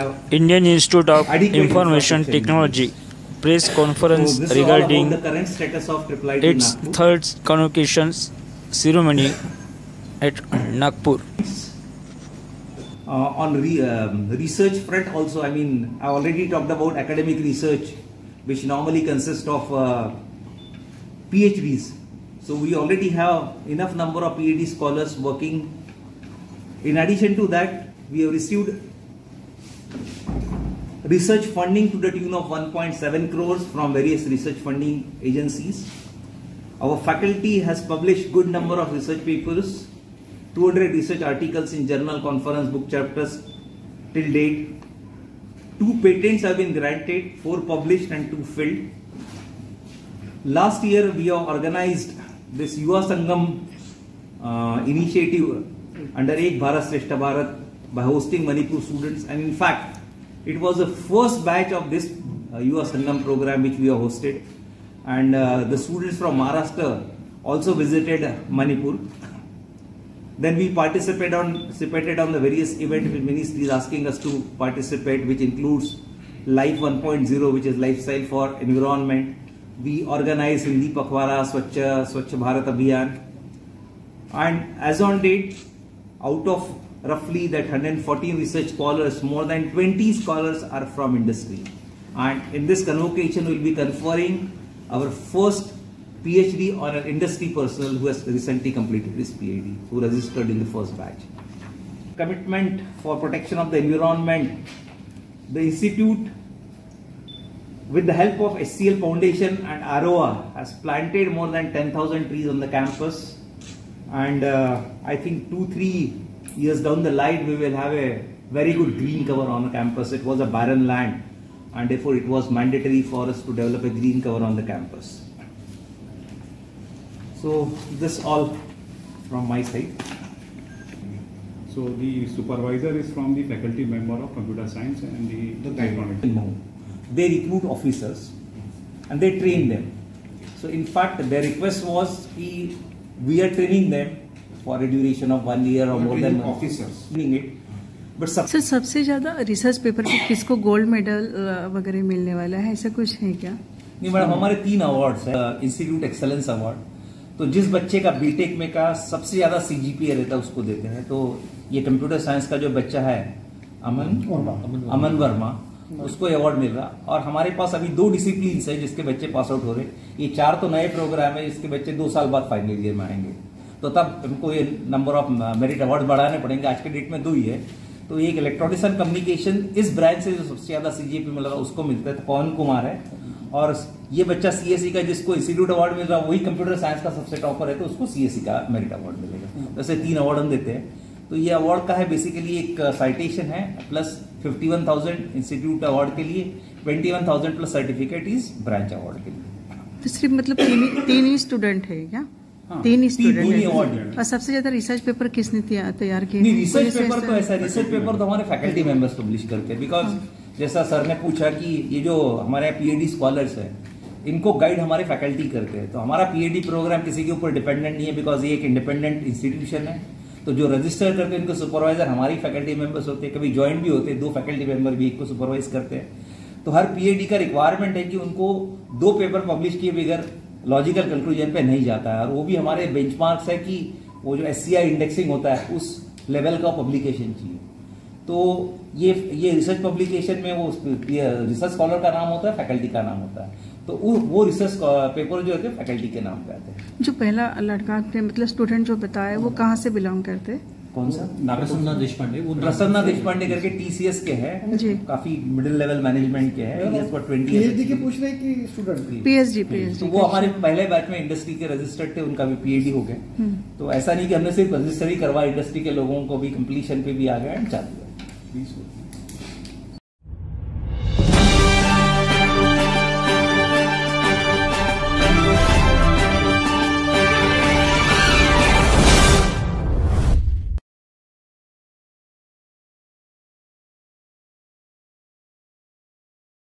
have Indian Institute of adequate Information infrastructure in Technology place. press conference So this is all regarding about the current status of IIIT its Nagpur. third convocation ceremony at Nagpur. On research front also, I mean, I already talked about academic research, which normally consists of PhDs. So we already have enough number of PhD scholars working. In addition to that, we have received research funding to the tune of 1.7 crores from various research funding agencies. Our faculty has published good number of research papers, 200 research articles in journal, conference, book chapters till date. 2 patents have been granted, 4 published and 2 filled. Last year we have organized this Yuva Sangam initiative under Ek Bharat Shrestha Bharat by hosting Manipur students, and in fact it was the first batch of this Yuva Sangam program which we have hosted, and the students from Maharashtra also visited Manipur. Then we participated on the various events with ministries asking us to participate, which includes Life 1.0, which is lifestyle for environment. We organized Hindi Pakhwara, Swachh Bharat Abhiyan, and as on date, out of roughly that 114 research scholars, more than 20 scholars are from industry. And in this convocation, we will be conferring our first PhD on an industry personnel who has recently completed his PhD, who registered in the first batch. Commitment for protection of the environment. The Institute, with the help of SCL Foundation and AROA, has planted more than 10,000 trees on the campus. And I think 2-3 years down the line, we will have a very good green cover on the campus. It was a barren land, and therefore it was mandatory for us to develop a green cover on the campus. So this all from my side. So the supervisor is from the faculty member of computer science and the electronics. They recruit officers and they train them. So in fact their request was we are training them for a duration of 1 year or more than officers. But sir सबसे ज़्यादा research paper पे किसको gold medal वगैरह मिलने वाला है, ऐसा कुछ है क्या? नहीं मैडम, हमारे 3 अवार्ड्स हैं. इंस्टीट्यूट एक्सेलेंस अवार्ड, तो जिस बच्चे का बीटेक में का सबसे ज्यादा CGPA रहता है उसको देते हैं. तो ये कंप्यूटर साइंस का जो बच्चा है अमन वर्मा, उसको अवार्ड मिल रहा. और हमारे पास अभी 2 डिसिप्लिन है जिसके बच्चे पास आउट हो रहे. ये 4 तो नए प्रोग्राम है जिसके बच्चे 2 साल बाद फाइनल ईयर में आएंगे, तो तब हमको ये नंबर ऑफ मेरिट अवार्ड बढ़ाने पड़ेंगे. आज के डेट में 2 ही है. तो एक इलेक्ट्रॉनिक्स एंड कम्युनिकेशन इस ब्रांच से जो सबसे ज्यादा CGPA मिल रहा उसको मिलता है, तो पवन कुमार है. और ये बच्चा CSE का जिसको इंस्टीट्यूट अवार्ड मिल रहा है वही कंप्यूटर साइंस का सबसे टॉपर है, तो उसको CSE का मेरिट अवार्ड मिलेगा. वैसे 3 अवार्ड हम देते हैं. तो ये अवार्ड का है बेसिकली एक साइटेशन है, प्लस 51,000 इंस्टीट्यूट अवार्ड के लिए, 21,000 plus certificate is branch award के लिए. तो सिर्फ मतलब 3 ही स्टूडेंट है क्या? 3 ही स्टूडेंट है. और सबसे ज्यादा रिसर्च पेपर किसने तैयार किए? रिसर्च पेपर तो ऐसा, रिसर्च पेपर तो हमारे फैकल्टी मेंबर्स पब्लिश करते हैं. बिकॉज जैसा सर ने पूछा कि ये जो हमारे PhD स्कॉलर्स हैं इनको गाइड हमारे फैकल्टी करते हैं. तो हमारा PhD प्रोग्राम किसी के ऊपर डिपेंडेंट नहीं है, बिकॉज ये एक इंडिपेंडेंट इंस्टीट्यूशन है. तो जो रजिस्टर करते हैं उनको सुपरवाइजर हमारी फैकल्टी मेंबर्स होते हैं. कभी ज्वाइंट भी होते हैं, 2 फैकल्टी मेंबर भी एक को सुपरवाइज करते हैं. तो हर PhD का रिक्वायरमेंट है कि उनको 2 पेपर पब्लिश किए बगैर लॉजिकल कंक्लूजन पे नहीं जाता है. और वो भी हमारे बेंचमार्क्स है कि वो जो SCI इंडेक्सिंग होता है उस लेवल का पब्लिकेशन चाहिए. तो ये रिसर्च पब्लिकेशन में वो रिसर्च स्कॉलर का नाम होता है, फैकल्टी का नाम होता है. तो वो रिसर्च पेपर जो होते हैं फैकल्टी के नाम पे आते हैं. जो पहला लड़का मतलब स्टूडेंट जो बताया वो कहाँ से बिलोंग करते हैं? कौन सा? प्रसन्ना देशपांडे. वो प्रसन्ना देशपांडे करके TCS के हैं, काफी मिडिल लेवल मैनेजमेंट के हैं. PhD के पूछ रहे कि स्टूडेंट? PhD. तो वो हमारे पहले बैच में इंडस्ट्री के रजिस्टर्ड थे, उनका भी PhD हो गए. तो ऐसा नहीं कि हमने सिर्फ रजिस्टर ही करवा, इंडस्ट्री के लोगों को भी कंप्लीशन पे भी आ गया एंड चालू है.